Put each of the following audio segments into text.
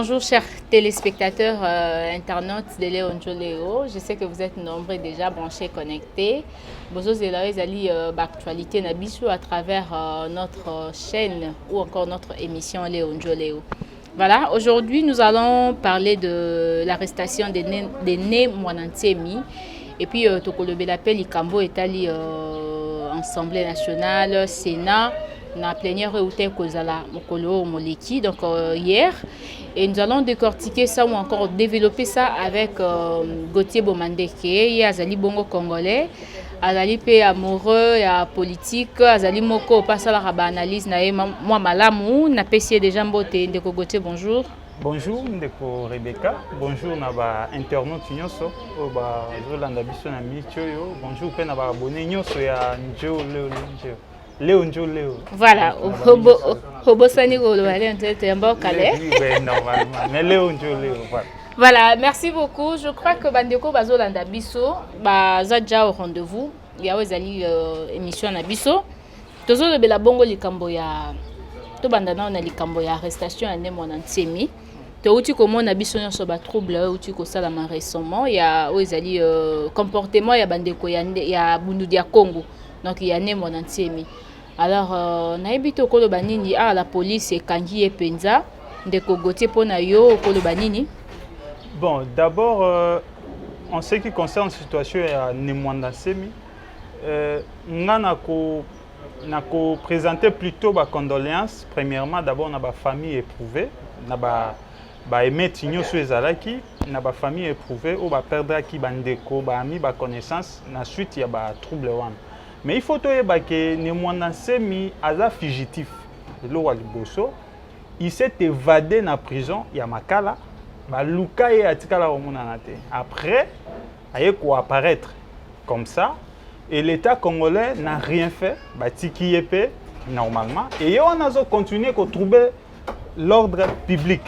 Bonjour chers téléspectateurs, internautes de Léon Léo. Je sais que vous êtes nombreux déjà branchés, connectés. Bonjour Zélaïs Ali, actualité Nabiso à travers notre chaîne ou encore notre émission Léon Léo. Voilà, aujourd'hui nous allons parler de l'arrestation des Né Mwanantsemi. Et puis Tokolobe l'appel Ikambo est allé Assemblée nationale, Sénat. Na plénière où t'es Kozala Mokolo Moleki donc hier, et nous allons décortiquer ça ou encore développer ça avec Gauthier Bomandeke, Azali Bongo Congolais, Azali pe amoureux et politique, Azali Moko passe à la analyse na moi malamu na pesier déjà mbote ndeko Gauthier. Bonjour. Bonjour ndeko Rebecca, bonjour na ba internautes nyonso o ba Zolanda biso na michoyo, bonjour pe na ba abonné nyonso ya Njo Léo. Voilà, Hobosani Golo, allez, un bon calais. Normalement, mais Léo. Voilà, merci beaucoup. Je crois que Bandeko Bazolanda Bisso, Zadja au rendez-vous. Il y a aussi émission na Bisso. Tozo le bela bongo likambo ya to bandana na likambo ya arrestation ya Né Mwanantsemi. To uti komo na biso nyonso ba trouble uti ko sala ma récemment ya aussi comportement ya bandeko ya Bundu ya Congo. Donc il y a Né Mwanantsemi. Alors, naibito kolo banini à la police et kangi et penza de Kogoté pona yo kolo banini. Bon, d'abord, en ce qui concerne la situation à Né Mwanantsemi, n'a présenté plutôt ba condoléances. Premièrement, d'abord na ba famille éprouvée, na ba aimé tinyo sur ezalaki, na ba famille éprouvée ou ba perdre ki bandeko, ba ami, ba connaissance, na suite il y a ba trouble wan. Mais il faut que Né Mwanantsemi aza fugitif. Il s'est évadé dans la prison, il y a Makala, Luka et Atikala Omunanate. Après, il a apparaître comme ça, et l'État congolais n'a rien fait, Tiki Epe, normalement, et on a continué à trouver l'ordre public.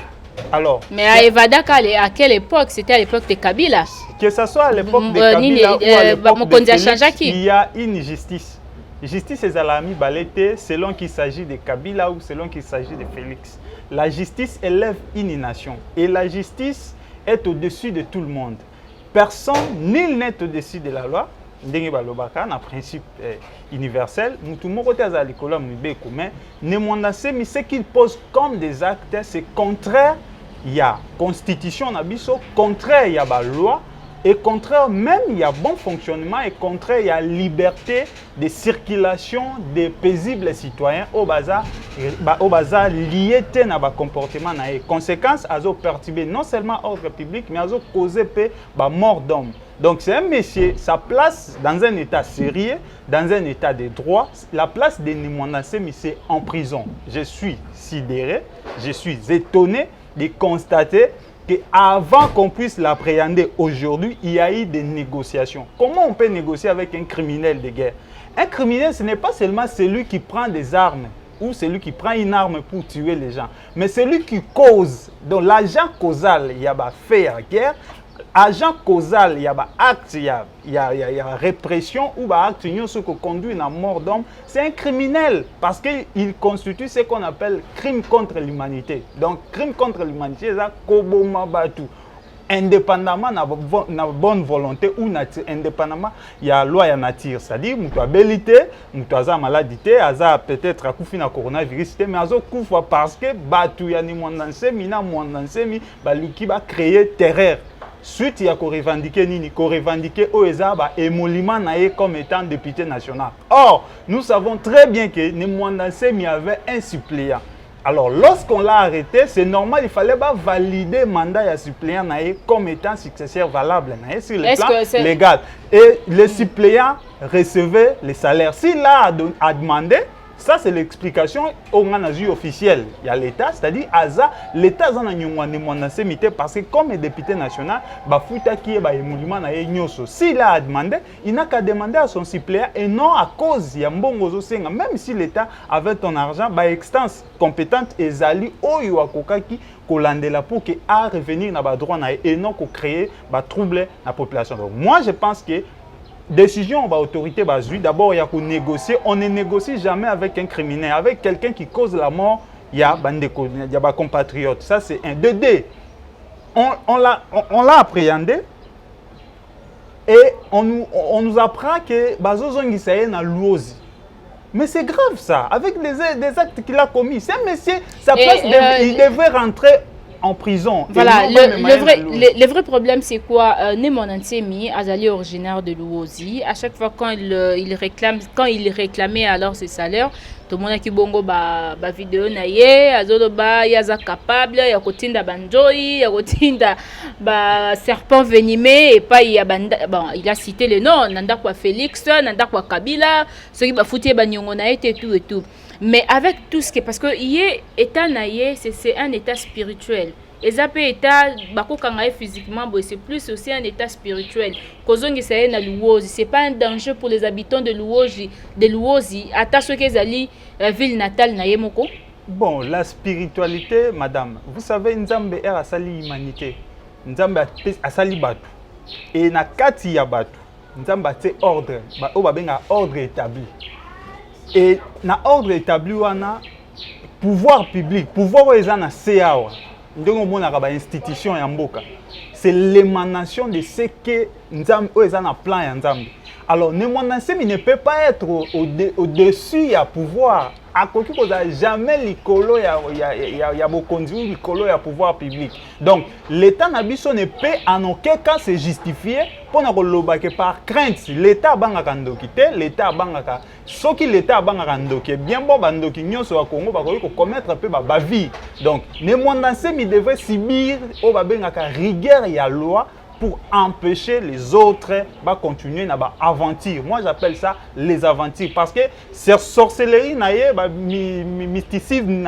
Alors, mais à Evada, à quelle époque? C'était à l'époque de Kabila. Que ce soit à l'époque de Kabila ou à l'époque de Félix, il y a une justice. Justice est à l'ami Balete selon qu'il s'agit de Kabila ou selon qu'il s'agit de Félix. La justice élève une nation et la justice est au-dessus de tout le monde. Personne, nul n'est au-dessus de la loi. Un principe universel. Mais Né Mwanantsemi, ce qu'il pose comme des actes, c'est contraire. Il y a constitution, contraire, il y a la loi. Et contraire, même il y a bon fonctionnement. Et contraire, il y a liberté de circulation des paisibles citoyens au bazar lié à leur comportement. Conséquence, ils ont perturbé non seulement l'ordre public, mais ils ont causé la mort d'hommes. Donc c'est un monsieur, sa place dans un état sérieux, dans un état de droit, la place de Né Mwanantsemi, c'est en prison. Je suis sidéré, je suis étonné de constater qu'avant qu'on puisse l'appréhender aujourd'hui, il y a eu des négociations. Comment on peut négocier avec un criminel de guerre? Un criminel, ce n'est pas seulement celui qui prend des armes ou celui qui prend une arme pour tuer les gens, mais celui qui cause. Donc l'agent causal, il y a fait la guerre. Agent causal, il y a acte, il y a répression ou acte qui conduit à la mort d'homme. C'est un criminel parce qu'il constitue ce qu'on appelle crime contre l'humanité. Donc, crime contre l'humanité, c'est Koboma Batu. Indépendamment de la bonne volonté ou indépendamment, il y a la loi et nature. C'est-à-dire, il y a bélité, il y a maladie, il y a peut-être un coronavirus, mais il y a parce que Batu, il y a Né Mwanantsemi, qui va créer terreur. Suite, il y a qu'on revendiquer Oezaba et Molima Naye comme étant député national. Or, nous savons très bien que Né Mwanantsemi avait un suppléant. Alors, lorsqu'on l'a arrêté, c'est normal, il fallait valider le mandat de suppléant Naye comme étant successeur valable Naye sur le plan légal. Et le suppléant recevait les salaires. S'il a demandé, ça c'est l'explication officielle. Il y a l'État, c'est-à-dire l'État a Né Mwanantsemi parce que comme député national, s'il a demandé, il n'a qu'à demander à son suppléant et non à cause de Mbongo Senga. Même si l'État avait ton argent, instance compétente et zali oyo akokaki kolandela pour que à revenir na droit et non ko créer trouble la population. Donc moi je pense que décision de l'autorité basée, d'abord il y a qu'on négocier. On ne négocie jamais avec un criminel, avec quelqu'un qui cause la mort il y a des compatriotes. Ça, c'est un. 2D. On l'a appréhendé et on nous apprend que Bazozongi Saye na Luozi. Mais c'est grave ça, avec des actes qu'il a commis. C'est un monsieur, il devait rentrer en prison. Voilà, le vrai problème c'est quoi? Némon Nsemi, Azali originaire de Luozi, à chaque fois quand il réclamait alors ses salaires, tout le monde qui bongo ba vidéo naie, azolo ba yaza capable, ya kotinda banjoi, ya kotinda ba serpent venimé et pas il il a cité les noms, nanda kwa Félix, nanda kwa Kabila, ceux qui ba fouté ba nyongo na et tout et tout. Mais avec tout ce qui est, parce que état naïe, c'est un état spirituel. Et ça peut état, physiquement, c'est plus aussi un état spirituel. C'est pas un danger pour les habitants de Luozi. Attache que Zali, ville natale naïe moko. Bon, la spiritualité, madame, vous savez, Nzambe est à sali humanité. Nzambe a sali batu. Et na kati ya batu, Nzambe a ordre, ordre établi. Et na ordre établi wana pouvoir public, pouvoir ezana CAO. Ndongo mona ka ba institution ya mboka. C'est l'émanation de ce que Nzambe ezana plan ya Nzambe. Alors Némonansemi ne peut pas être au-dessus ya pouvoir. Akoki koza jamais likolo ya bokonzi ou likolo ya pouvoir public. Donc l'état nabiso ne peut en aucun cas se justifier pour na que par crainte l'état bangaka ndoki te, l'état bangaka soki l'état bangaka ndoki bien bon bandoki nyonso wa Congo bakoki ko commettre peu ba vie. Donc Némonansemi devait subir o babengaka rigueur ya loi pour empêcher les autres de continuer à aventure. Moi, j'appelle ça les aventures. Parce que cette sorcellerie, mysticisme,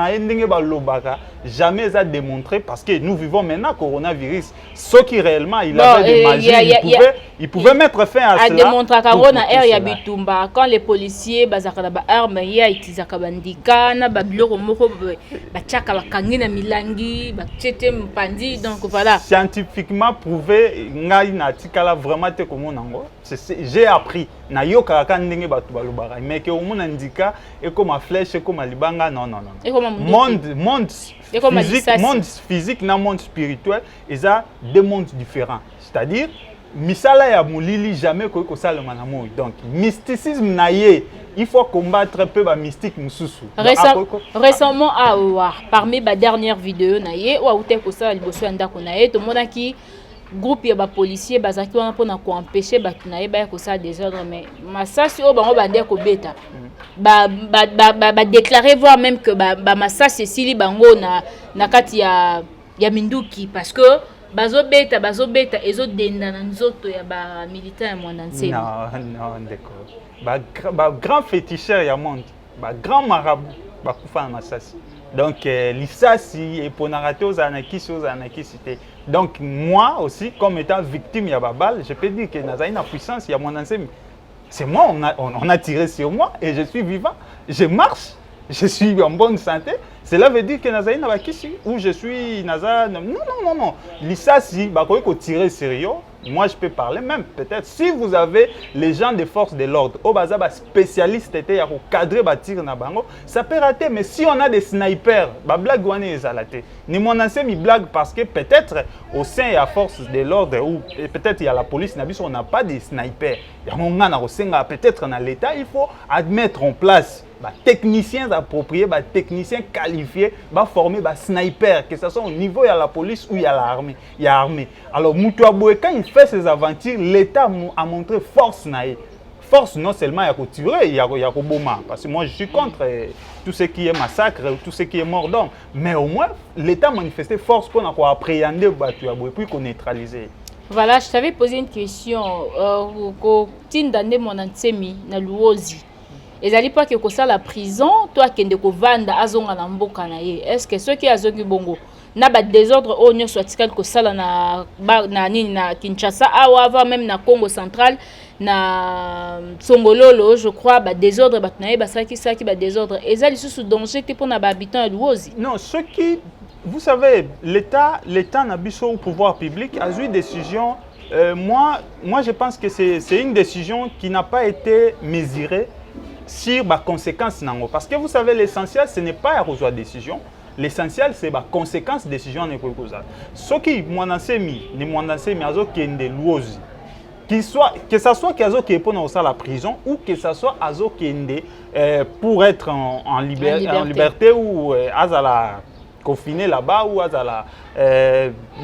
jamais a démontré. Parce que nous vivons maintenant le coronavirus. Ce qui réellement, il avait des magies, il pouvait mettre fin à cela. Démontrer quand les policiers armes, donc voilà. Scientifiquement prouvé, vraiment j'ai appris na yoka ndenge batu balobaka mais que on indica et comme ma flèche et comme libanga non monde physique na monde spirituel et ça deux mondes différents, c'est-à-dire misala ya mulili jamais ko sala manamo. Donc mysticisme naie il faut combattre un peu ba mystique mususu. Récemment parmi ba dernière vidéo naie ou outé ko sala liboso ndako naie to mona ki groupe ya ba policier bazaki wana pona ko empêcher ba tunaye ba ko ça désordre mais masasi o bango bande ko beta ba déclarer voir même que ba masasi sili bango na kati ya minduki parce que bazo beta ezo denda na nzoto ya ba militaire ya mwana nsemi. Non d'accord. Ba grand féticheur ya monde, ba grand marabout ba kufa na masasi. Donc l'issasi et pour narrater aux anakis cité. Donc moi aussi comme étant victime ya babal, je peux dire que naza une puissance ya mon enseigne. C'est moi on a tiré sur moi et je suis vivant, je marche, je suis en bonne santé. Cela veut dire que naza une bakisi où je suis naza non. L'issasi ba ko tirer sérieux. Moi, je peux parler même, peut-être, si vous avez les gens des forces de l'ordre, au bazar, spécialistes, cadrer, tir na bango, ça peut rater. Mais si on a des snipers, blague ouane ezalate. Ni mon ancien mi blague parce que peut-être au sein de la force de l'ordre ou peut-être il y a la police, on n'a pas de snipers. Peut-être dans l'État, il faut admettre en place techniciens appropriés, techniciens qualifiés, former snipers, que ce soit au niveau de la police ou il y a l'armée. Alors, Moutouaboué, quand il fait ses aventures, l'État a montré force. Force non seulement il y a tuer, il y a boma. Parce que moi je suis contre tout ce qui est massacre, tout ce qui est mort d'homme. Mais au moins, l'État a manifesté force pour appréhender Moutouaboué puis qu'on neutraliser. Voilà, je t'avais posé une question. Tindane mon Nsemi na Luozi. Ezali pas que ça la prison, toi qui ndeko vanda azonga na mboka na ye. Est-ce que ceux qui azongi bongo na ba désordre o nyo soit ko sala na Kinshasa ou même na Congo central na Songololo je crois ba désordre ba na ye ba saki ba désordre ezali sous danger que pour na ba habitants de Luozi. Non, ceux qui vous savez l'État n'a biso au pouvoir public a eu une décision moi je pense que c'est une décision qui n'a pas été mesurée sur les conséquences. Parce que vous savez, l'essentiel, ce n'est pas à rejoindre la décision. L'essentiel, c'est la conséquence de la décision. Ce qui est azo kende luozi. Que ce soit qui est pour la prison ou que ce soit azo kende pour être en liberté ou azala confiné là-bas ou azala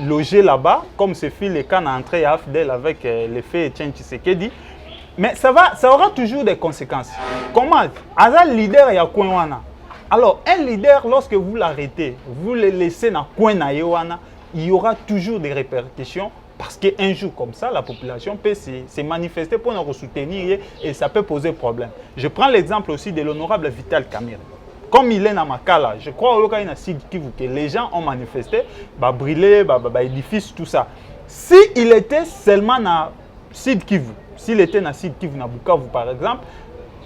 logé là-bas, comme ce fut le cas d'entrée à Fidel avec l'effet Etienne Tshisekedi. Mais ça aura toujours des conséquences. Comment azal leader ya Kouenwana. Alors, un leader, lorsque vous l'arrêtez, vous le laissez dans Kouenaïwana, il y aura toujours des répercussions. Parce qu'un jour comme ça, la population peut se manifester pour nous soutenir et ça peut poser problème. Je prends l'exemple aussi de l'honorable Vital Kamerhe. Comme il est dans Makala, je crois que les gens ont manifesté, brûlé, édifice, tout ça. S'il était seulement dans Sud Kivu, s'il était dans Sud Kivu, dans Bukavu par exemple,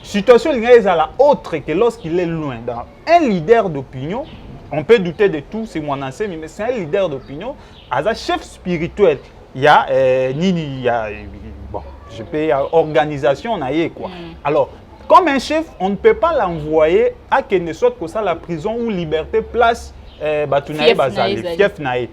la situation est la autre que lorsqu'il est loin. Dans un leader d'opinion, on peut douter de tout, c'est mon ancien, mais c'est un leader d'opinion, un chef spirituel. Il y a organisation, quoi. Alors, comme un chef, on ne peut pas l'envoyer à qu'il ne soit que ça la prison ou liberté place fief naïe.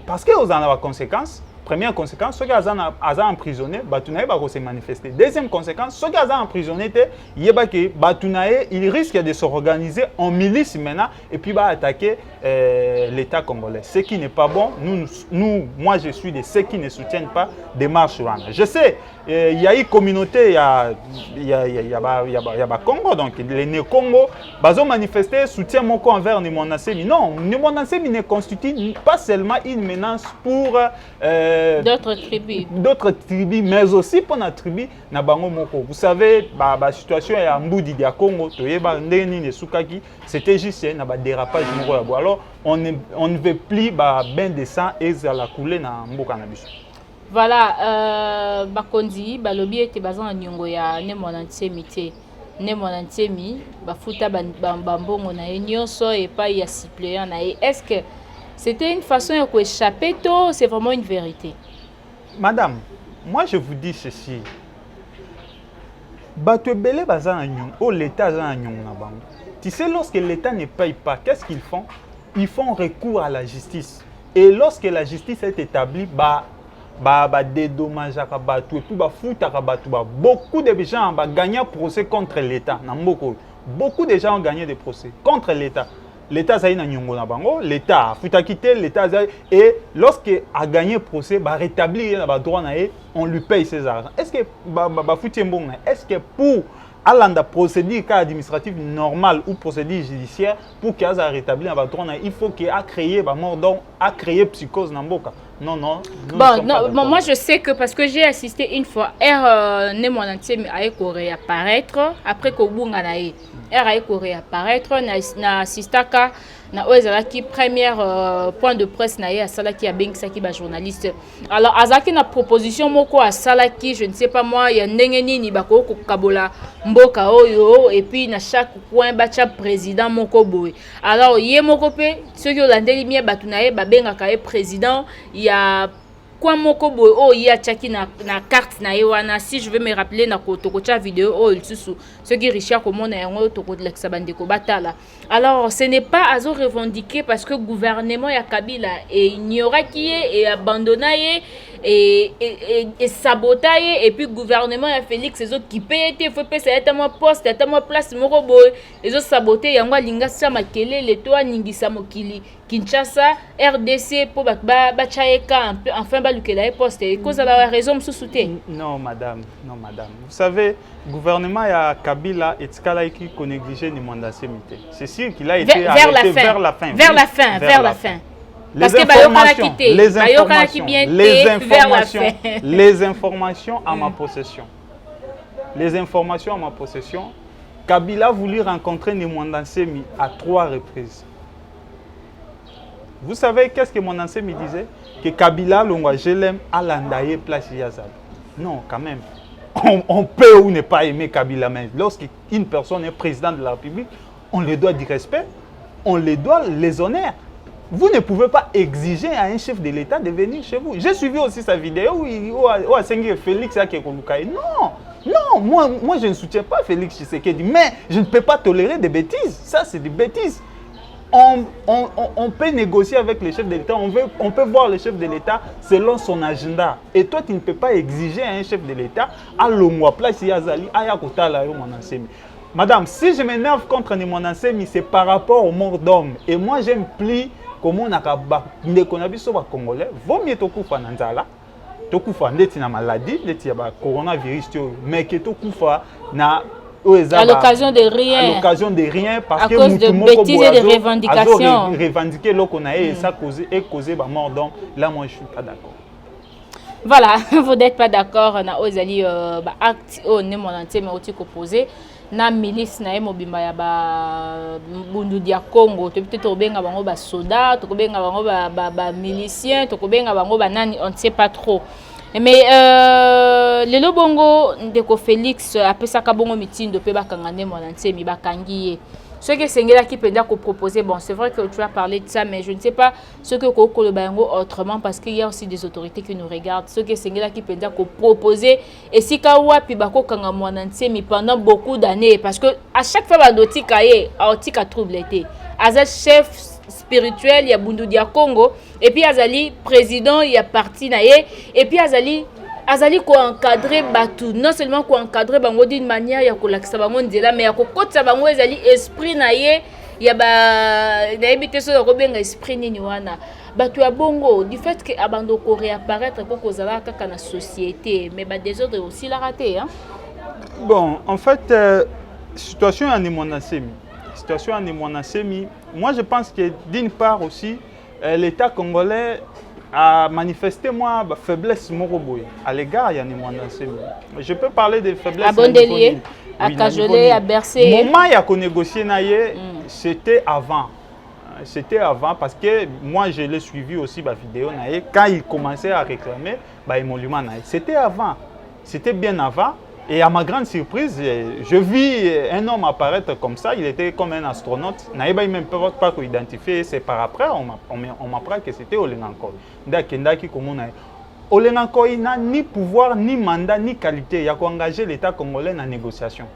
Parce que vous en avez conséquences. Première conséquence, ceux qui sont emprisonnés, Batunaye va se manifester. Deuxième conséquence, ceux qui sont emprisonnés, il risque de s'organiser en milice maintenant et puis va attaquer l'État congolais. Ce qui n'est pas bon. Moi, je suis de ceux qui ne soutiennent pas des marches. Je sais, il y a une communauté, il y a Congo, donc les Né-Congo, ils ont manifesté soutien envers Nemona Nsemi. Non, Nemona Nsemi ne constitue pas seulement une menace pour d'autres tribus, mais aussi pour la tribu na bango moko. Vous savez, la situation est en Mboudi de Congo, c'était juste un dérapage. Alors, on ne veut plus ben de sang et la couler dans Mboka na biso. Voilà, bakondi balobi ete bazan nyongo ya Nemona Nsemi te. Nemona Nsemi bafuta bambongo na nyonso et pas ya suppléant na. Est-ce que c'était une façon de échapper tôt, c'est vraiment une vérité? Madame, moi je vous dis ceci. Batouebele bazan nyong, oh l'État zan nyong na bango. Tu sais, lorsque l'État ne paye pas, qu'est-ce qu'ils font? Ils font recours à la justice. Et lorsque la justice est établie, dédommage à Batou et puis beaucoup de gens ont gagné un procès contre l'État. Beaucoup de gens ont gagné des procès contre l'État. L'État a nyongo na bango, l'État a quitté, l'État et lorsqu'il a gagné le procès, rétablir les droits, on lui paye ses argent. Est-ce que est-ce que pour Alanda procédure administrative normale ou procédure judiciaire pour qu'il ait rétabli les droits, il faut qu'il ait créé psychose dans Mboka? Non. Moi je sais que parce que j'ai assisté une fois, Nemona Nsemi a réapparaître après que Bunga nae. A réapparaître na assistaka na ozalaki première point de presse na ya salaki ya bengisaki ba journaliste. Alors azaki na proposition moko a salaki, je ne sais pas moi, ya ndenge nini bako ko kabola mboka oyo et puis na chaque coin bacha président moko boy. Alors ye moko pe ceux qui olandeli mie batu na ye ba bengaka ye président, il y a quoi moko boy oh il y a tchaki na carte na yewana. Si je veux me rappeler na kotokocha vidéo oh il susu ce qui Richard comment na yango toko de l'exabandeko batala. Alors ce n'est pas à revendiquer parce que gouvernement ya Kabila et ignora qui est et abandonné et saboté et puis gouvernement ya Félix les autres qui paient faut payer ça moi poste à moi place moko boy les autres saboté yango linga sa makele le toa ningisa mokili Kinshasa RDC pour bachaeka enfin balukela poste et cause à la raison sous-souté. Non madame. Vous savez, gouvernement ya Kabila et Tkala qui négligé ni mandat sémité. C'est sûr qu'il a été arrêté vers la fin. Parce que les informations à ma possession. Kabila a voulu rencontrer Nemona Nsemi à 3 reprises. Vous savez qu'est-ce que mon ancien me disait? Que Kabila, je l'aime, à l'andaye place Yazab. Non, quand même. On peut ou ne pas aimer Kabila, mais lorsqu'une personne est président de la République, on lui doit du respect, on lui doit les honneurs. Vous ne pouvez pas exiger à un chef de l'État de venir chez vous. J'ai suivi aussi sa vidéo où a Félix Tshisekedi. Non, moi je ne soutiens pas Félix Tshisekedi, mais je ne peux pas tolérer des bêtises. Ça, c'est des bêtises. on peut négocier avec le chef de l'État, on peut voir le chef de l'État selon son agenda. Et toi, tu ne peux pas exiger à un chef de l'État, à l'Omwa, place Yazali, à Yakotala, Monansemi. Madame, si je m'énerve contre Monansemi, c'est par rapport aux morts d'hommes. Et moi, j'implique comment on a Congolais, vaut mieux Tokufa Nanzala, Tokufa ndeti na maladie, ndeti ya coronavirus, mais que Tokufa na à l'occasion de rien. À l'occasion de rien, parce à que cause de bêtises et de revendications. Revendiquer l'eau qu'on a et ça causé la mort d'homme. Là, moi, je ne suis pas d'accord. Voilà, vous n'êtes pas d'accord. On a osé acte au némonanté, mais aussi opposé. Na milice na mobimba ya ba bundu dia Congo, peut-être obenga bango ba soda, to kobenga bango ba milicien, to kobenga bango ba nani, on ne sait pas trop. Mais lelo bongo ndeko Félix apesaka bongo mitindo pe bakangane monantie mi bakangi. Ce que Sengela qui peut proposer, bon, c'est vrai que tu as parlé de ça, mais je ne sais pas ce que Koko le Bango autrement, parce qu'il y a aussi des autorités qui nous regardent. Ce que Sengela qui peut proposer, et si Kawa Pibako Kangamouanantie, mais pendant beaucoup d'années, parce que à chaque fois, Badoti Kaye, Aotika trouble été. Aza chef spirituel, il y a Bundu Dia Congo, et puis Azali président, il y a parti Naye, et puis Azali ko encadrer batu, non seulement ko encadrer bango d'une manière ya ko lakisa bango ndela, mais ya ko kotsa bango ezali esprit na ye ya ba na ebité so ko benga esprit nini wana batu ya bongo du fait que abando ko réapparaître ko kozala kaka na société, mais ba désordre aussi la raté hein. Bon, en fait situation en Monasemi, moi je pense que d'une part aussi l'État congolais a manifesté moi faiblesse moroboy à l'égard ya Monasemi. Je peux parler de faiblesse à Bondelier, à Kajolé, à Bercé. Moment ya ko négocier na ye, c'était avant. C'était avant parce que moi je l'ai suivi aussi ma vidéo na ye quand il commençait à réclamer ba émolument na ye. C'était avant. C'était bien avant. Et à ma grande surprise, je vis un homme apparaître comme ça. Il était comme un astronaute. Je n'avais même pas identifié. C'est par après, on m'apprend que c'était Olengankoy. Olengankoy n'a ni pouvoir, ni mandat, ni qualité. Il a engagé l'État congolais dans la négociation.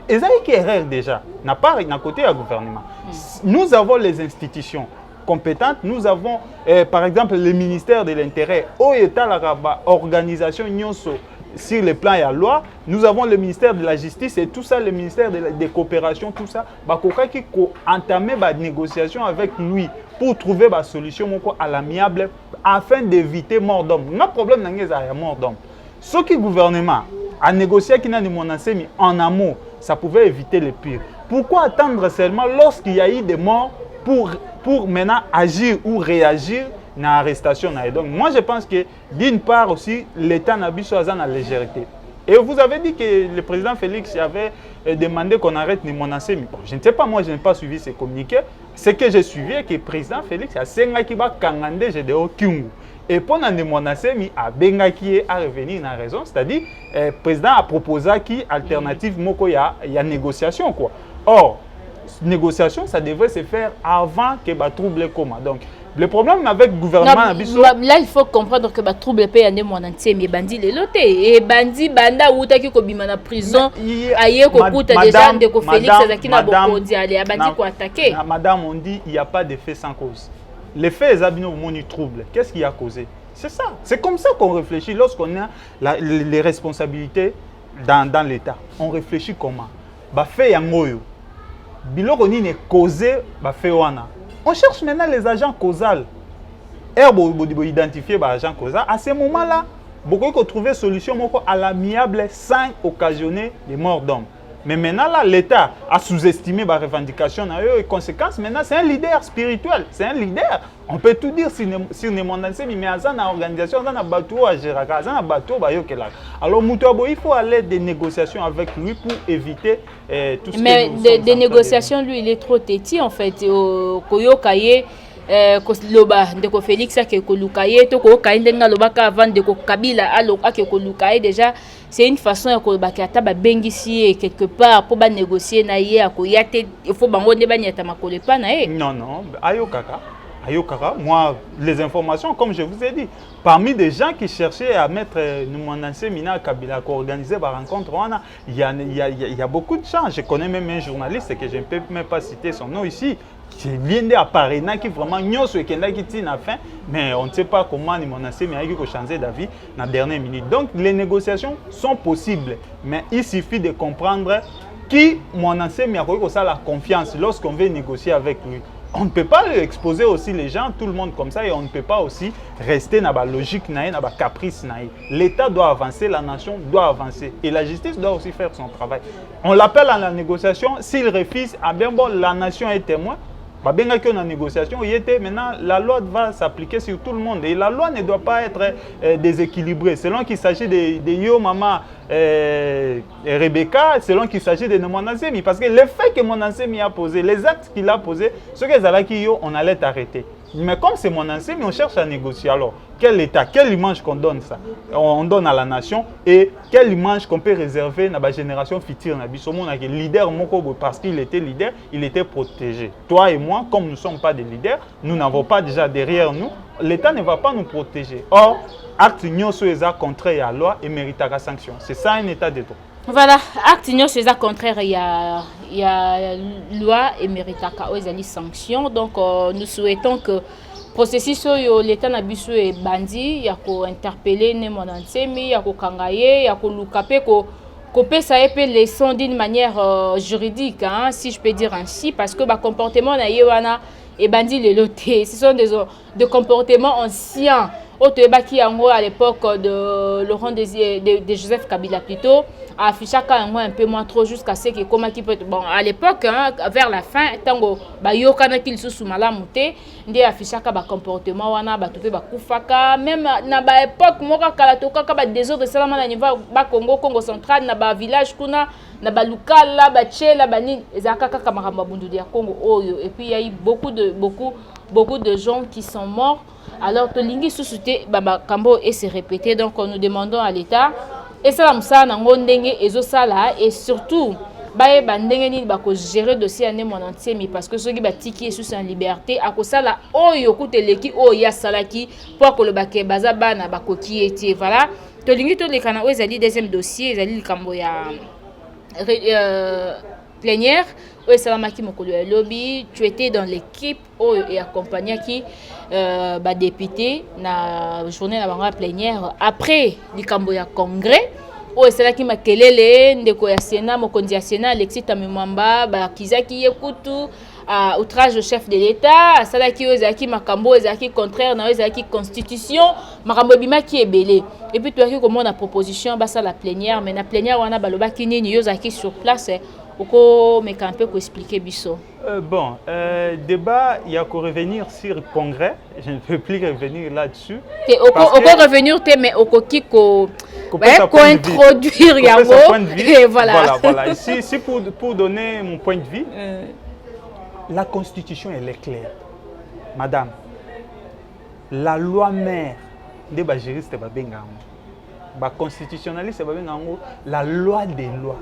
Et ça, c'est une erreur déjà. N'a pas d'un côté du gouvernement. Nous avons les institutions compétentes. Nous avons, par exemple, le ministère de l'Intérieur. Organisation sur le plan et la loi, nous avons le ministère de la Justice et tout ça, le ministère des coopérations, tout ça. Bakoka qui a entamé la négociation avec lui pour trouver une solution à l'amiable afin d'éviter mort d'homme. Notre problème, c'est la mort d'homme. Ce qui le gouvernement a négocié avec Monasemi en amont, ça pouvait éviter le pire. Pourquoi attendre seulement lorsqu'il y a eu des morts pour maintenant agir ou réagir dans l'arrestation? Donc moi je pense que d'une part aussi l'État n'a pas choisi la légèreté. Et vous avez dit que le président Félix avait demandé qu'on arrête Monasemi. Bon, je ne sais pas, moi je n'ai pas suivi ces communiqués. Ce que j'ai suivi est que le président Félix a senga qui va kangande Gédéo Kyungu. Et pendant que Monasemi a benga qui a revenir dans la raison, c'est-à-dire le président a proposé qui alternative moko ya négociation quoi. Or négociation ça devrait se faire avant que ba trouble coma. Donc le problème avec le gouvernement là il faut comprendre que ba trouble pe yande mon entier mais bandi les loté et bandi banda uta ki ko bima na prison aye ko kuta déjà ndeko Félix azaki na bokondi aller bandi ko attaquer. Madame on dit il y a pas de fait sans cause. Les faits ezabino moni trouble. Qu'est-ce qui a causé? C'est ça. C'est comme ça qu'on réfléchit lorsqu'on a les responsabilités dans l'État. On réfléchit comment? Ba fait yangoyo. Biloko ni ne causé ba fait wana. On cherche maintenant les agents causaux. Pour identifier les agents causaux. À ce moment-là, beaucoup ont trouvé solution à l'amiable sans occasionner des morts d'hommes. Mais maintenant, là, l'État a sous-estimé les revendications et conséquences. Maintenant, c'est un leader spirituel. C'est un leader. On peut tout dire sur les mondansés, mais il y a une organisation, il y a un bateau à gérer, il y a un bateau à gérer. Alors, il faut aller des négociations avec lui pour éviter tout ce mais des négociations, lui, il est trop têtu, en fait. Koyokaye, loba ndeko Félix ake kolukaye to ko kainde nga lobaka avant ndeko Kabila ake kolukaye déjà c'est une façon ya ko bakata ba bengisi quelque part pour ba négocier na ye akoyate il faut bango ne banyata makole pa na ye. Non ayokaka moi les informations comme je vous ai dit parmi des gens qui cherchaient à mettre mon ancien Mina Kabila qui organisait la rencontre il y a beaucoup de gens. Je connais même un journaliste que je ne peux même pas citer son nom ici vient d'appareiller qui vraiment n'y ce qui n'a fin, mais on ne sait pas comment les monacés mais il faut changer d'avis dans la dernière minute. Donc les négociations sont possibles, mais il suffit de comprendre qui monacé mais a ça la confiance lorsqu'on veut négocier avec lui. On ne peut pas exposer aussi les gens, tout le monde comme ça, et on ne peut pas aussi rester dans la logique, dans la caprice. L'État doit avancer, la nation doit avancer. Et la justice doit aussi faire son travail. On l'appelle à la négociation, s'il refuse, ah bien bon, la nation est témoin. Bien qu'il y ait une négociation, maintenant la loi va s'appliquer sur tout le monde. Et la loi ne doit pas être déséquilibrée. Selon qu'il s'agit de Yo Mama Rebecca, selon qu'il s'agit de Monazemi. Parce que le fait que Monazemi a posé, les actes qu'il a posés, ce que Zalaki Yo, on allait arrêter. Mais comme c'est Monazemi, on cherche à négocier. Alors, quel État, quelle image qu'on donne ça? On donne à la nation et quelle image qu'on peut réserver à la génération future? Le leader, parce qu'il était leader, il était protégé. Toi et moi, comme nous ne sommes pas des leaders, nous n'avons pas déjà derrière nous, l'État ne va pas nous protéger. Or, acte union sur les actes contraires à la loi et mérite la sanction. C'est ça un État de droit. Voilà, acte union sur les actes contraires, il y a loi et mérite la sanction. Donc, nous souhaitons que processus l'État n'a pas bandi, il y a interpeller les monantsemi, il y a kangaye, il y a lukape que ça ait les sons d'une manière juridique, hein, si je peux dire ainsi, parce que le comportement na et bandi les lotés, ce sont des comportements anciens. À l'époque de Laurent de Joseph Kabila plutôt, a affiché un peu moins trop jusqu'à ce que comment qui peut bon à l'époque hein, vers la fin tango ba yokana qu'il sous malamuté ndé affiché ba comportement wana ba topé ba kufaka même na ba époque moka kala toka ba désordre salama na niveau ba Congo central na ba village kuna na ba lukala ba tchela ba ni ezaka kaka makamba bundu ya Congo oyo et puis il y a eu beaucoup de gens qui sont morts. Alors tolingi sous-souté baba kambo et se répéter donc nous demandons à l'État et ça ça nango ndenge ezo sala et surtout baye bandenge ni bako gérer dossier ane mon entier mais parce que ceux qui batiki sous en liberté akosala oyo kuteleki oya salaki pour que le baké baza bana bakoki eti voilà tolingi to lekana ezali deuxième dossier ezali kambo ya plénière où salamaki mokolo ya lobby tu étais dans l'équipe et accompagné qui député na journée na bango plénière après likambo ya congrès où salaki makelele ndeko ya Sénat mokonzi ya Sénat Alexis Tamimwamba bakizaki yekutu outrage au chef de l'État salaki ozaki makambo ezaki contraire na ezaki constitution makambo bimaki ebele et puis toi qui comment la proposition basa la plénière mais na plénière wana balobaki nini yozaki sur place Oko me camper pour expliquer biso. Bon, débat, il y a qu'à revenir sur le congrès. Je ne peux plus revenir là-dessus. Oko revenir mais oko kiko introduire et voilà. Ici pour donner mon point de vue, la constitution elle est claire. Madame, la loi mère des juristes ba bengango. Ba constitutionnaliste ba bengango la loi des lois.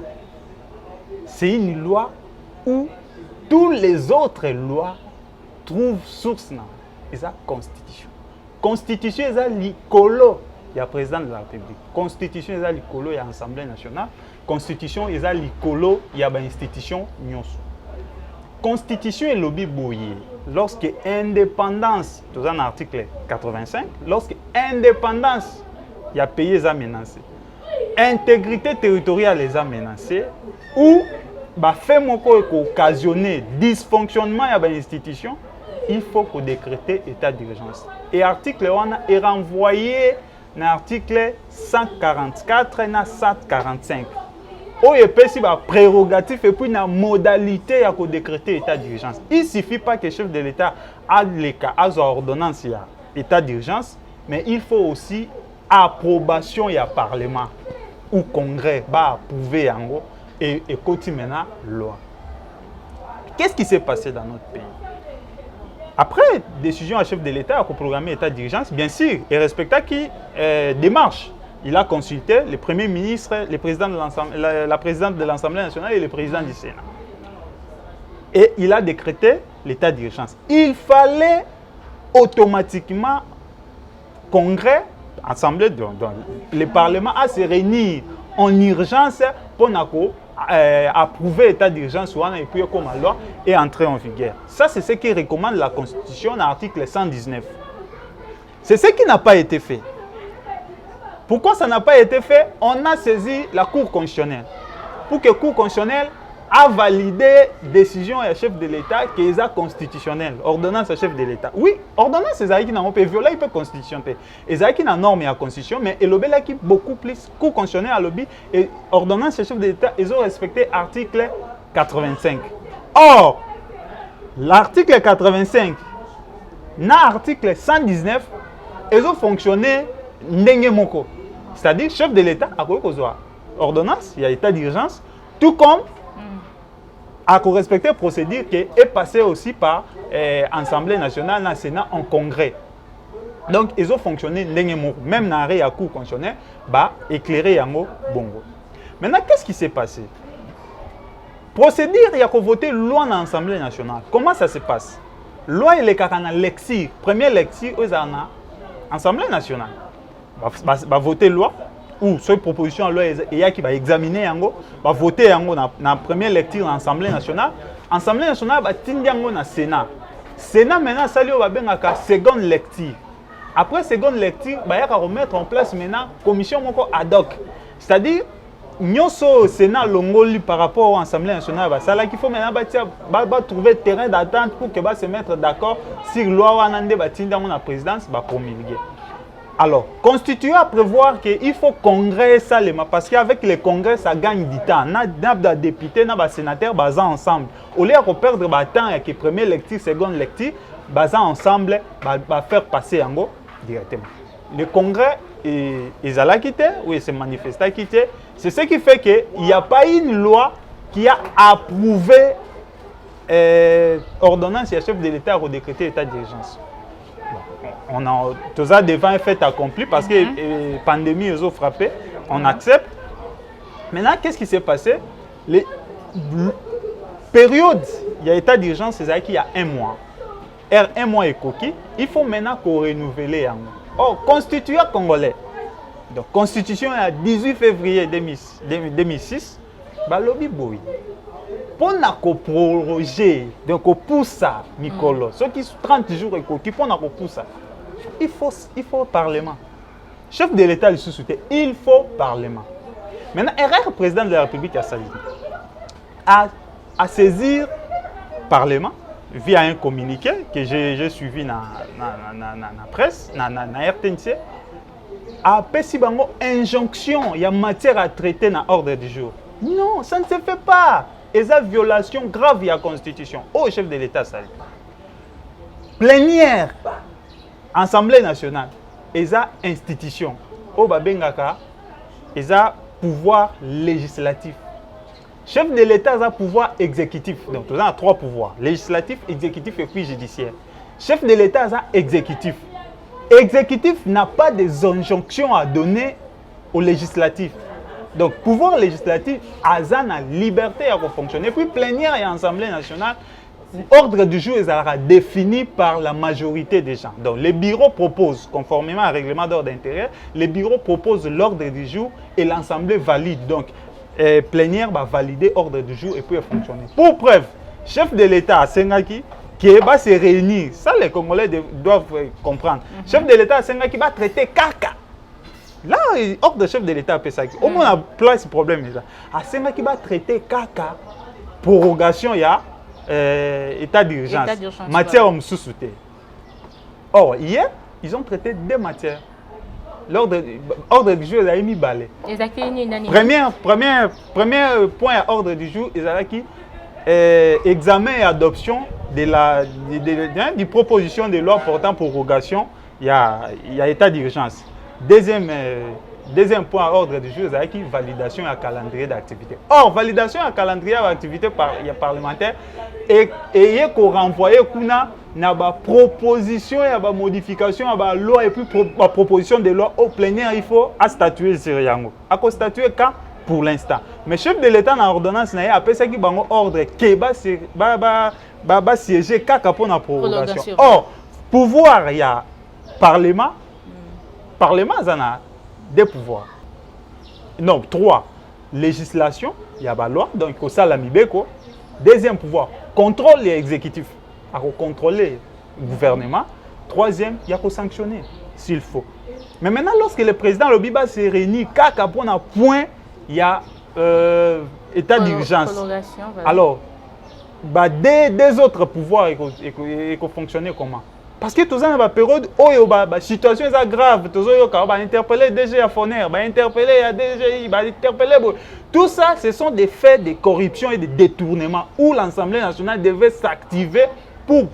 C'est une loi où toutes les autres lois trouvent source dans la constitution. Constitution est l'icolo, il y a président de la République. Constitution est l'icolo, il y a l'Assemblée nationale. Constitution est l'icolo, il y a l'institution nyonso. Constitution est lobby boyer. Lorsque indépendance, tout ça dans l'article 85, lorsque indépendance, il y a pays les menacé. Intégrité territoriale les a menacés ou fait occasionner dysfonctionnement de l'institution, il faut qu'on décrète état d'urgence. Et l'article est renvoyé dans l'article 144 et 145. Où il y a prérogatif et puis une modalité à décréter état d'urgence. Il ne suffit pas que le chef de l'État ait une ordonnance d'état d'urgence, mais il faut aussi approbation du Parlement ou Congrès va approuver en gros et continuer maintenant loi. Qu'est-ce qui s'est passé dans notre pays? Après décision à chef de l'État à programmer état d'urgence, bien sûr, et respecta qui démarche. Il a consulté le Premier ministre, le président de la présidente de l'Assemblée nationale et le président du Sénat. Et il a décrété l'état d'urgence. Il fallait automatiquement Congrès, Assemblée, le Parlement à se réunir en urgence pour approuver l'état d'urgence et puis comme loi est entré en vigueur. Ça, c'est ce qui recommande la Constitution, l'article 119. C'est ce qui n'a pas été fait. Pourquoi ça n'a pas été fait? On a saisi la Cour constitutionnelle. Pour que la Cour constitutionnelle a validé décision du chef de l'État qui est constitutionnelle. Ordonnance du chef de l'État. Oui, ordonnance, c'est ça qui n'a pas violé la Constitution. Et ça qui n'a norme la Constitution, mais il y a beaucoup plus. Cour constitutionnelle a lobby et ordonnance du chef de l'État, ils ont respecté l'article 85. Or, l'article 85, dans l'article 119, ils ont fonctionné n'engemoko. C'est-à-dire, chef de l'État a quoi ordonnance, il y a état d'urgence, tout comme à respecter la procédure qui est passée aussi par l'Assemblée nationale, le Sénat, en congrès. Donc, ils ont fonctionné n'engemoko. Même dans la Cour constitutionnelle, éclairer yango bongo. Maintenant, qu'est-ce qui s'est passé? Procédure, il y a voté loi dans l'Assemblée nationale. Comment ça se passe? Loi, il est en lecture. Première lecture, ils ont l'Assemblée nationale. Va voter loi ou cette proposition de loi il y a qui va examiner yango va voter yango na première lecture dans l'Assemblée nationale. L'Assemblée nationale va tindi yango na Sénat. Sénat maintenant sali va bengaka seconde lecture. Après seconde lecture, va y a remettre en place maintenant commission moko ad hoc. C'est-à-dire nyonso Sénat longoli par rapport à l'Assemblée nationale va ça là qu'il faut maintenant va trouver terrain d'attente pour que va se mettre d'accord sur loi wanande va tindi yango na présidence va promulguer. Alors, constituer à prévoir qu'il faut congrès ça parce qu'avec les congrès ça gagne du temps. N'a député, n'a sénateur, basant ensemble. Au lieu de perdre le temps avec la première lecture, seconde lecture, basant ensemble, va faire passer en go directement. Le congrès ils allaient quitter, oui, c'est manifesté quitter. C'est ce qui fait qu'il n'y a pas une loi qui a approuvé ordonnance et chef de l'État à décréter l'état d'urgence. On a tout ça devant un fait accompli parce que la pandémie nous a frappé, on accepte. Maintenant, qu'est-ce qui s'est passé? Les périodes, il y a état d'urgence, c'est qu'il y a un mois. Un mois est coquille, il faut maintenant qu'on renouvelle. Or, constitué congolais. Donc, constitution est 18 février 2006, balobi boy. Pour nous proroger, donc on pousse ça, Nicolo. Ceux qui sont 30 jours et qui pour nous pousser ça. Il faut Parlement. Chef de l'État, le sous-soutien, il faut Parlement. Maintenant, le président de la République a saisir Parlement via un communiqué que j'ai suivi dans la presse, dans la RTNC, a fait une injonction, il y a matière à traiter dans l'ordre du jour. Non, ça ne se fait pas. Et ça, violation grave de la Constitution. Au chef de l'État, ça. Plénière. Assemblée nationale, ils ont institution. Au Babengaka, ils ont pouvoir législatif. Chef de l'État a pouvoir exécutif. Donc, ils ont 3 pouvoirs. Législatif, exécutif et puis judiciaire. Chef de l'État a exécutif. Exécutif n'a pas des injonctions à donner au législatif. Donc, pouvoir législatif a la liberté à fonctionner. Puis, plénière et Assemblée nationale, l'ordre du jour est défini par la majorité des gens. Donc, les bureaux proposent, conformément au règlement d'ordre intérieur, les bureaux proposent l'ordre du jour et l'Assemblée valide. Donc, plénière va valider l'ordre du jour et puis fonctionner. Pour preuve, chef de l'État à Sengaki, qui va se réunir, ça les Congolais doivent comprendre. Chef de l'État à Sengaki va traiter caca. Là, hors de chef de l'État à Pesaki, au moins, on a place problème. À Sengaki va traiter caca, prorogation, il y a état d'urgence, matière homme sous-souté. Or, hier, ils ont traité 2 matières. L'ordre du jour, ils ont mis balai. Premier point à ordre du jour, ils ont dit examen et adoption de la proposition de loi portant prorogation, il y a état d'urgence. Deuxième point à ordre du jour, c'est validation et calendrier d'activité. Or, validation et calendrier d'activité parlementaire et qu'on renvoie na proposition et modification à la loi et puis la proposition de loi au plénière, il faut statuer sur yango. À statuer quand pour l'instant. Mais chef de l'État dans l'ordonnance n'a appelé ça qui bango ordre qui va siéger kaka pour la prorogation. Or, pouvoir il y a Parlement. Parlement ça a 2 pouvoirs. Non, 3. Législation, il y a la loi, donc ça la mibeko. Deuxième pouvoir, contrôle l'exécutif. Il faut contrôler le gouvernement. Troisième, il y a qu'à sanctionner s'il faut. Mais maintenant, lorsque le président Lobiba se réunit, kaka pour un point, il y a état d'urgence. Voilà. Alors, bah, des autres pouvoirs, il faut fonctionner comment? Parce que tout ça, dans la période où la situation est grave, tout ça, on va interpeller DG à Foner, on va interpeller à DGI, on va interpeller. Tout ça, ce sont des faits de corruption et de détournement où l'Assemblée nationale devait s'activer pour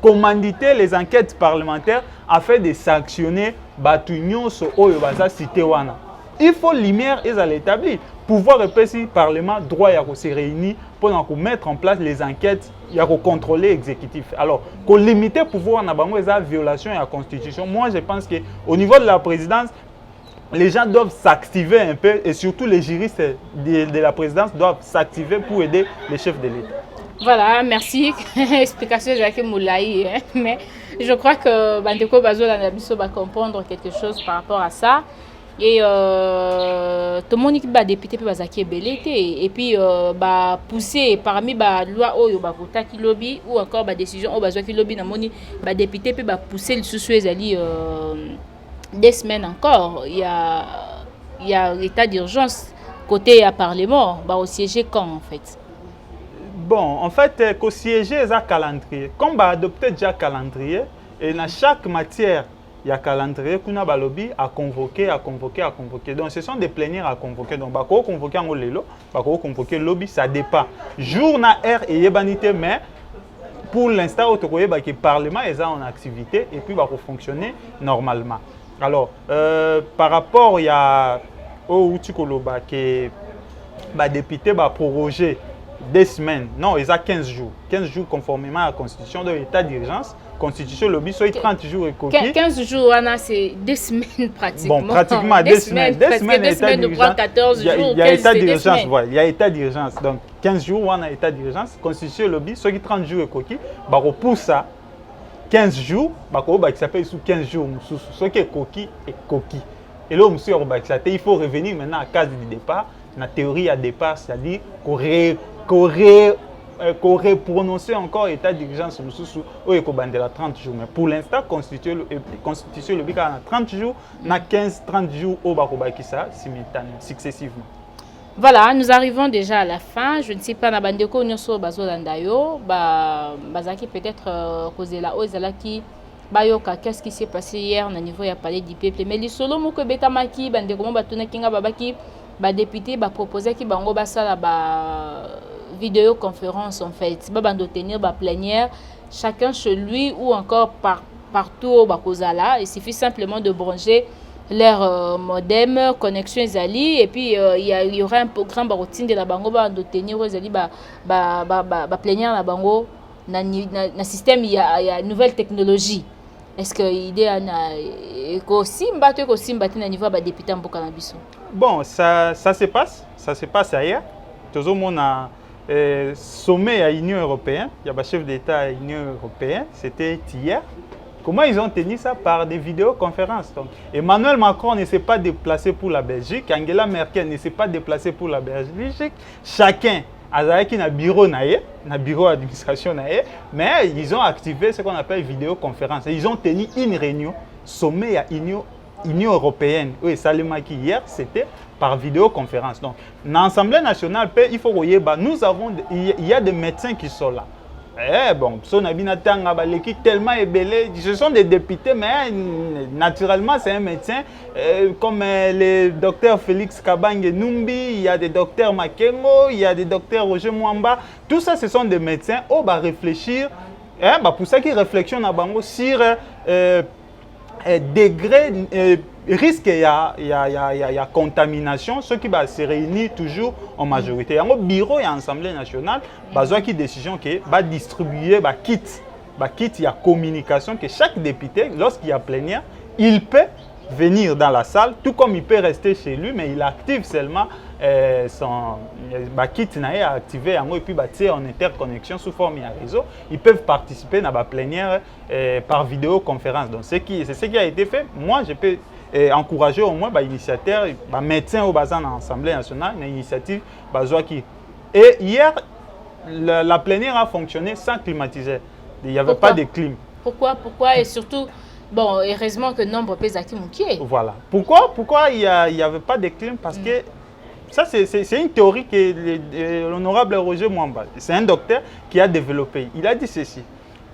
commanditer les enquêtes parlementaires afin de sanctionner Batunion sur Oyobaza Cité Wana. Il faut lumière et à l'établir. Pouvoir repasser Parlement, droit à se réunir pour mettre en place les enquêtes, il y a contrôler l'exécutif. Alors, qu'on limite le pouvoir dans la violation de la Constitution, moi je pense qu'au niveau de la présidence, les gens doivent s'activer un peu et surtout les juristes de la présidence doivent s'activer pour aider les chefs de l'État. Voilà, merci. Explication de Jacques Moulaï. Mais je crois que Bandeko Bazola Nabiso va comprendre quelque chose par rapport à ça. Et tout le monde qui va député peut bazaki belete et puis bah pousser parmi bah loi oyo bah vota qui lobby ou encore bah décision au bazaki lobby na moni bah député peut bah pousser le sous ezali des semaines encore il y a l'état d'urgence côté à parlement bah au siéger quand en fait. Bon, en fait qu'au siéger est un calendrier comme bah adopter déjà calendrier et dans chaque matière il y a calendrier qu'on a balobi à convoquer. Donc ce sont des plénières à convoquer. Donc bako convoquer en lelo, bako convoquer lobby, ça dépend. Jour na heure et yebanité mais pour l'instant autokoye ba que parlement est en activité et puis bako fonctionner normalement. Alors par rapport il y a au utikoloba que ba député ba proroger des semaines. Non, ils ont 15 jours. 15 jours conformément à la constitution de l'état d'urgence. Constitution lobby soit 30 jours et coquille. 15 jours, c'est 2 semaines pratiquement. Bon, pratiquement 2 semaines. 2 semaines de 14 jours. Il y a état d'urgence, voilà. Il y a état d'urgence. Donc 15 jours, on a état d'urgence. Constitution lobby soit 30 jours et coquille. Bah, pour ça, 15 jours, bah, qui s'appelle sous 15 jours, soit qui est coquille et coquille. Et là, monsieur, il faut revenir maintenant à la case du départ. La théorie à départ, c'est-à-dire qu'on aurait prononcé encore état d'urgence sous 30 jours. Mais pour l'instant, Constitution le bica a 30 jours, na 15-30 jours au Bakobaki ça, simultanément, successivement. Voilà, nous arrivons déjà à la fin. Je ne sais pas, Nabandeko Nyoso Bazolandayo, Bazaki peut-être causé la hausse qui Bayoka, qu'est-ce qui s'est passé hier au niveau du palais du peuple. Mais les solo moko betamaki, Bandeko Batuna Kinga Babaki, député, proposé qui bango basala vidéoconférence en fait, ba tenir ba plénière chacun chez lui ou encore partout au Bakozala. Il suffit simplement de brancher leur modem connexion Zali et puis il y aura un programme routine de la bango ba tenir Zali ba plénière la bango na système il y a nouvelle technologie. Est-ce que l'idée est na niveau ba député mboka na biso? Bon, ça se passe ailleurs. Tout le monde a sommet à l'Union européenne, il y a le chef d'État à l'Union européenne, c'était hier. Comment ils ont tenu ça? Par des vidéoconférences. Donc, Emmanuel Macron ne s'est pas déplacé pour la Belgique, Angela Merkel ne s'est pas déplacée pour la Belgique. Chacun a un bureau, un bureau d'administration, mais ils ont activé ce qu'on appelle vidéoconférence. Ils ont tenu une réunion, sommet à l'Union européenne. Oui, Salimaki hier, c'était par vidéoconférence. Donc, dans l'Assemblée nationale, il faut que il y a des médecins qui sont là. Bon, l'équipe tellement ébellée, ce sont des députés, mais naturellement, c'est un médecin. Comme le docteur Félix Kabang Numbi, il y a des docteurs Makengo, il y a des docteurs Roger Mwamba. Tout ça, ce sont des médecins. On va réfléchir, pour ça qu'ils réfléchissent sur degré, risque, il y a contamination, ceux qui se réunissent toujours en majorité. Il y a un bureau et l'Assemblée nationale, il y a une décision qui va distribuer kit. Il y a communication que chaque député, lorsqu'il y a plénière, il peut venir dans la salle, tout comme il peut rester chez lui, mais il active seulement son kit à activer et puis en interconnexion sous forme de réseau. Ils peuvent participer à la plénière par vidéoconférence. Donc c'est ce qui a été fait. Moi, je peux encourager au moins les initiateurs, les médecins au bassin de l'Assemblée nationale, une initiative. Et hier, la plénière a fonctionné sans climatiseur. Il n'y avait pas de clim. Pourquoi et surtout, bon, heureusement que nombre de actifs manquaient. Voilà. Pourquoi il n'y avait pas de clim? Parce que ça, c'est une théorie que l'honorable Roger Mwamba, c'est un docteur qui a développé. Il a dit ceci.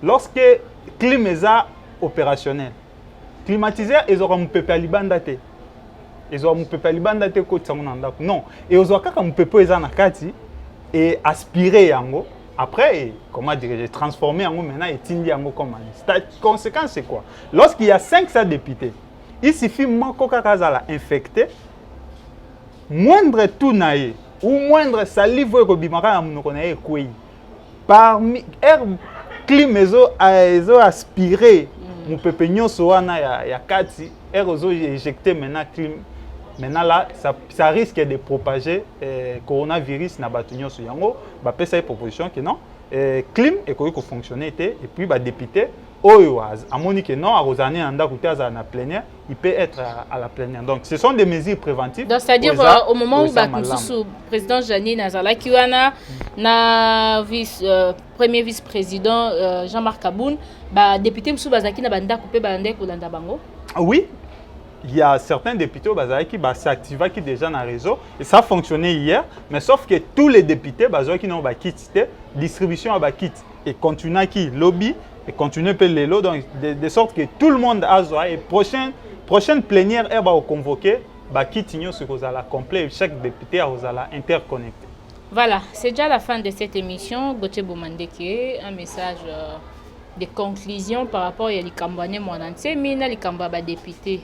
Lorsque clim est opérationnel, climatiseur, ils auront un peu à libandate. Ils auront un peu à libandate non. Et ils auront un peu à nakati et aspirer yango. Après, comment dire, transformer yango maintenant et tindi yango comme un. La conséquence, c'est quoi? Lorsqu'il y a 500 députés, il suffit manko kakazala infecté, moindre tout naïe ou moindre salive ko bimaka na munoko na ekoi. Parmi clim ezo aspirer mon peuple nyonso wana ya kati ezo éjecter maintenant clim. Maintenant là, ça risque de propager coronavirus na batu nyonso yango ba pesa proposition que non clim ekoki fonctionner et puis ba député oyo amoni que non arosane anda kutaza na plénière, il peut être à la plénière. Donc ce sont des mesures préventives. Donc c'est-à-dire au moment où le président Janine Nazala Kiwana na premier vice-président Jean-Marc Aboun ba député msou bazaki na banda coupé banda kolanda bango. Oui. Il y a certains députés qui s'activent déjà dans le réseau et ça a fonctionné hier, mais sauf que tous les députés qui n'ont pas quitté, distribution à kit et continue qui lobby et continue à les lots, donc de sorte que tout le monde a zoé et prochaine plénière elle va convoquer kit ce qu'on a complet et chaque député a interconnecté. Voilà, c'est déjà la fin de cette émission. Gauthier Bomandeke, un message de conclusion par rapport à l'Ikambouane Mwananse, mais il y a député.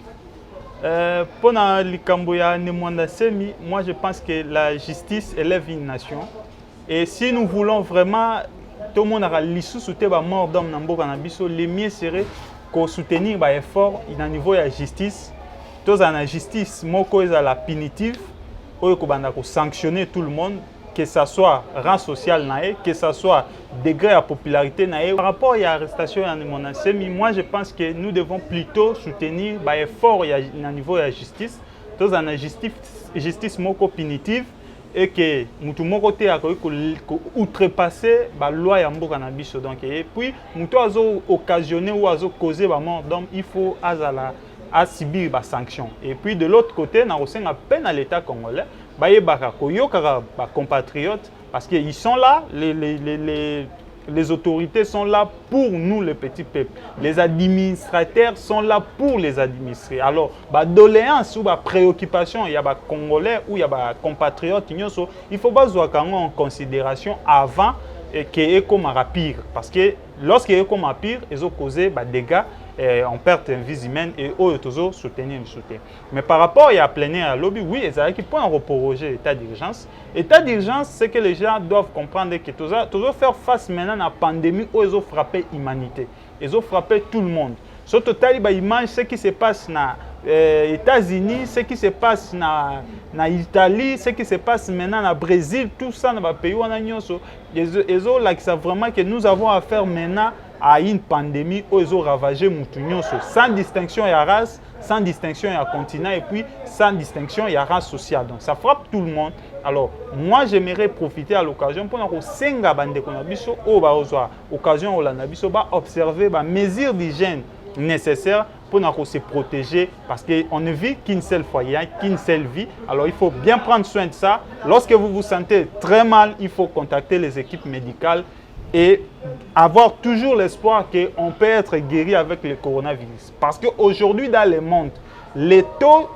Pour l'Ikambouya Nemwanda Semi, moi je pense que la justice élève une nation. Et si nous voulons vraiment, tout le monde a l'issue soutenir la mort d'homme dans le le mieux serait qu'on soutenir l'effort au niveau de la justice. Tous la justice, moko est la punitive, qu'on sanctionner tout le monde, que ce soit rang social, que ce soit degré de popularité. Par rapport à l'arrestation de mon Semi, moi je pense que nous devons plutôt soutenir l'effort au niveau de la justice. Tous la justice moko punitive et que mutu moko te outrepasser la loi ya mboka na biso. Donc et puis mutu azo occasionner ou azo causer la mort d'homme, il faut à subir des sanctions. Et puis de l'autre côté, nous avons à peine à l'État congolais, nos compatriotes, parce qu'ils sont là, les autorités sont là pour nous, les petits peuples. Les administrateurs sont là pour les administrer. Alors, doléance ou préoccupation, il y a des Congolais ou il y a des compatriotes, il faut pas avoir en considération avant que comme pire. Parce que lorsque comme pire, ils ont causé des dégâts. On perd une vie humaine et eux toujours soutenir une soutien. Mais par rapport à la plénière à lobby, oui, ils qui peuvent reprocher l'état d'urgence. L'état d'urgence, c'est que les gens doivent comprendre que toujours faire face maintenant à la pandémie où ils ont frappé l'humanité. Ils ont frappé tout le monde. Surtout, image ce qui se passe dans les États-Unis, ce qui se passe en Italie, ce qui se passe maintenant au Brésil, tout ça dans les pays où ils ont vraiment que nous avons affaire maintenant à une pandémie où ils ont ravagé Moutounioso, sans distinction et race, sans distinction et continent et puis sans distinction et race sociale. Donc ça frappe tout le monde. Alors moi j'aimerais profiter à l'occasion pour nous senga bande konabiso ou ba occasion au lanabiso ba observer ba mesures d'hygiène nécessaires pour nous se protéger parce qu'on ne vit qu'une seule fois, il n'y a qu'une seule vie. Alors il faut bien prendre soin de ça. Lorsque vous vous sentez très mal, il faut contacter les équipes médicales et avoir toujours l'espoir qu'on peut être guéri avec le coronavirus. Parce qu'aujourd'hui, dans le monde, les taux,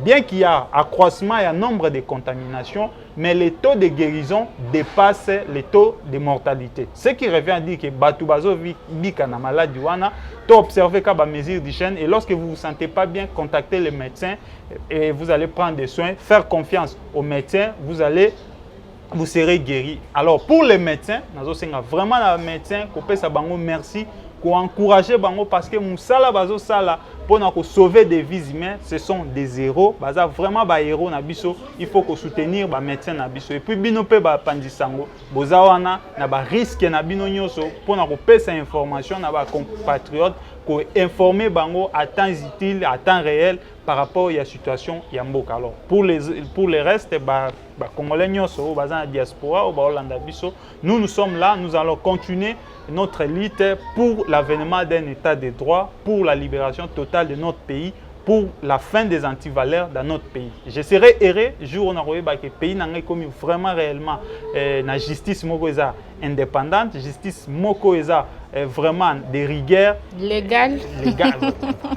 bien qu'il y a accroissement et un nombre de contaminations, mais les taux de guérison dépassent les taux de mortalité. Ce qui revient à dire que Batoubazo vit na maladie wana, tu observez qu'à la mesure d'hygiène et lorsque vous ne vous sentez pas bien, contactez les médecins et vous allez prendre des soins, faire confiance aux médecins, vous serez guéri. Alors pour les médecins, nous avons vraiment les médecins qu'on peut sabango merci, qu'on encourager bango parce que musala bazo sala pour nous sauver des vies humaines, ce sont des héros. Baza vraiment ba héros na biso, il faut qu'on soutenir ba médecins na biso et puis bino pe ba pandisango, bozawana na ba risque na bino nyoso pour nous passer information na ba compatriotes informer bango à temps utile, à temps réel par rapport à la situation Yamboka. Alors pour les restes, Congolais nyonso, la diaspora, nous sommes là, nous allons continuer notre lutte pour l'avènement d'un état de droit, pour la libération totale de notre pays, pour la fin des antivaleurs dans notre pays. Je serai heureux jour où on a que le pays n'a comme vraiment réellement la justice moko indépendante, justice moko vraiment de rigueur. Légal.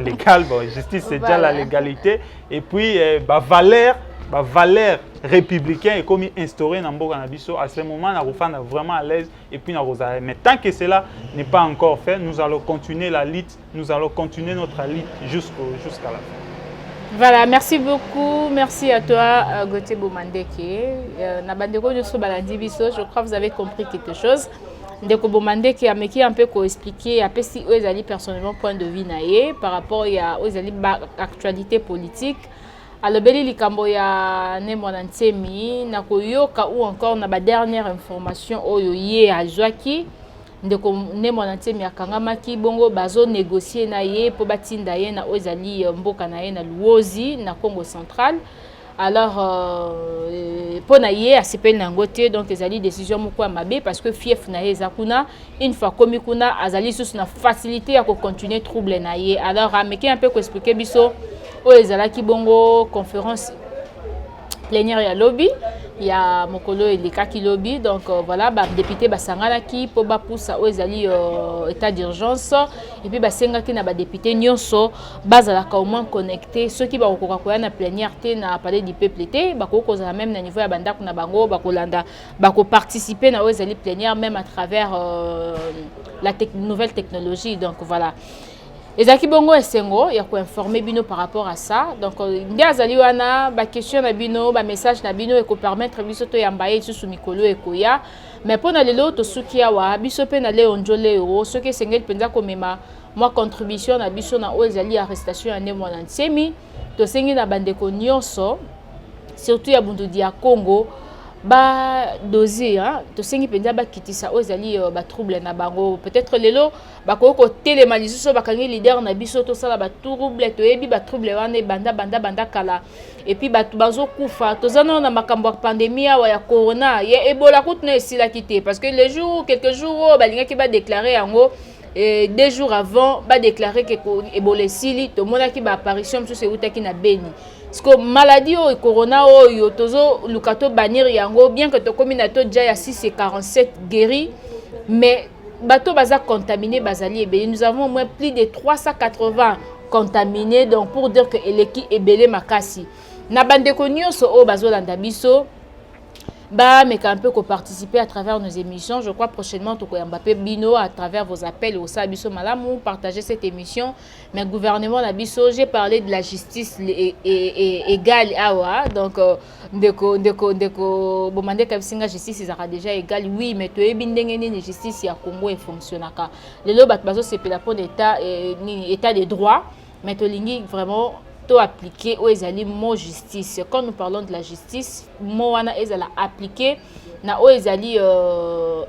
Légal, bon, justice c'est déjà la légalité. Et puis, valeur républicain est comme instauré dans Mboka Nabiso. À ce moment, on est vraiment à l'aise et puis on a. Mais tant que cela n'est pas encore fait, nous allons continuer la lutte, nous allons continuer notre lutte jusqu'à la fin. Voilà, merci beaucoup. Merci à toi, Gauthier Bomandeke. Je crois que vous avez compris quelque chose. Ndeko Bomandeke a un peu expliqué, a si eux personnellement point de vue par rapport à l'actualité politique. Alors, beli likambo ya ne monantemi na koyoka ou encore na ba dernière information oyo ye azwaki ndeko ne monantemi akangamaki bongo bazo négocier na ye po batinda ye na ozali mboka na ye na Luozi na Congo central. Alors pour na ye asepeli nango te, donc ezali décision moko ya mabe parce que fief na ye ezakuna une fois komi kuna azali sous na facilité ya ko continuer trouble na ye. Alors ameki un peu ko expliquer biso ezalaki bongo conférence plénière ya lobby ya mokolo elekaki lobby, donc voilà ba député basangalaki po ba poussa ezali état d'urgence et puis basengaki na ba député nyonso bazalaka au moins connecté ceux qui ba kokoka koya na plénière te na palais du peuple te ba kokoza même na niveau ya bandako na bango ba kolanda ba ko participer na ezali plénière même à travers la nouvelle technologie. Donc voilà. Ezaki bongo esengo ya ko informer bino par rapport à ça. Donc ndiazali wana ba question na bino, ba message na bino et ko permettre biso to yambaye sous mikolo ekoya. Mais pour na lelo to suki awa biso pe na le onjole euro ce que sengel penza ko mema moi contribution na biso na ezali arrestation ya Ndemo Ntsemi to sengi na bandeko nyonso surtout ya bundu dia Congo ba doser hein to sengi penza ba kitisa ezali ba trouble na bango peut-être lelo ba ko telema lisusu ba kangi leader na biso to sala ba trouble to yebi ba trouble wana banda kala et puis ba bazo kufa to zana na makambo pandémie ya corona ye ebola kutna esila kité parce que les jours quelques jours ba linga ki ba déclarer yango et 2 jours avant ba déclarer que ebola esili to mona ki ba apparition mso se utaki na Beni. Parce que maladie ou corona ou tozo lukato banir yango bien que to combinato déjà ya 647 guéris mais bateau baza contaminé bazali ebele. Nous avons au moins plus de 380 contaminés, donc pour dire que eleki ebele makasi na bandeko nyonso o bazolanda biso ba mais un peu participer à travers nos émissions. Je crois prochainement to Mbappé Bino à travers vos appels au Sabiso Malamu partager cette émission. Mais gouvernement na biso, j'ai parlé de la justice égale awa, donc ndeko bomande kabisinga justice sera déjà égale, oui, mais to ebindenge ni justice ya Congo et fonctionnaka lelo bat bazo sepela pour l'état état de droit, mais to lingi vraiment appliquer aux ezali mot justice. Quand nous parlons de la justice, mot wana ezala appliquer na o ezali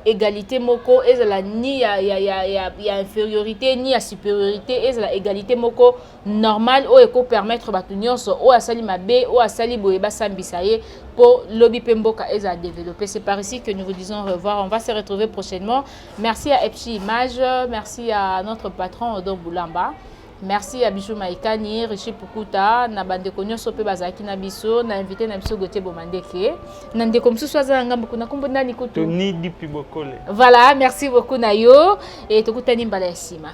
égalité moko ezala ni ya infériorité ni ya supériorité, ezala égalité moko normal o eko permettre batu nyonso o asali mabe o asali boyeba sambisa ye pour lobby pemboka ezala développer. C'est par ici que nous vous disons au revoir. On va se retrouver prochainement. Merci à Epchi Image, merci à notre patron Odon Boulamba. Merci à Bijou Maïkani, Rishi Pukuta, na bande konyo sope bazaki na biso, na invité na biso Gauthier Bomandeke. Nande comme ce soit ngamba kuna kombona nikutu. Toni Dipi Bokole. Voilà, merci beaucoup Nayo et tokutani mbala sima.